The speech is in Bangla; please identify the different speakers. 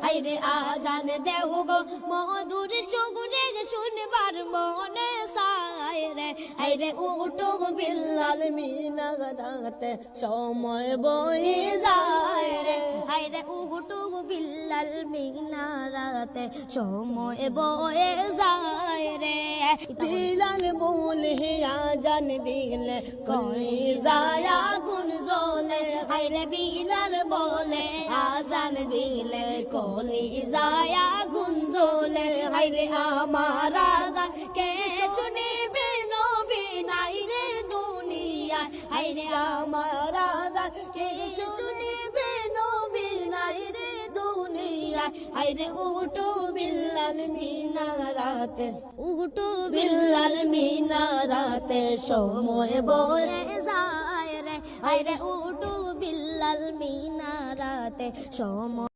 Speaker 1: হাইরে আজান দেও গো মধুর সুরে শুনবার মনে চায় রে হাইরে উঠো বিল্লাল মিনারাতে সময় বয়ে যায় রে হাইরে উঠো বিল্লাল মিনারাতে সময় বয়ে যায় রে বিলাল বলে আজান দিলে কই যায় আগুন জ্বলে হাইরে বিলাল বলে আজান দিলে কলি যায় আগুন জ্বলে হাইরে আমার আজান কে শুনিবে নবী নাই রে দুনিয়া হাইরে আমার আজান কে শুনিবে নবী নাই রে দুনিয়া হাইরে উঠো বিল্লাল মিনারাতে উঠো বিল্লাল মিনারাতে সময় বয়ে যায় রে হাইরে উঠো বিল্লাল মিনারাতে সময়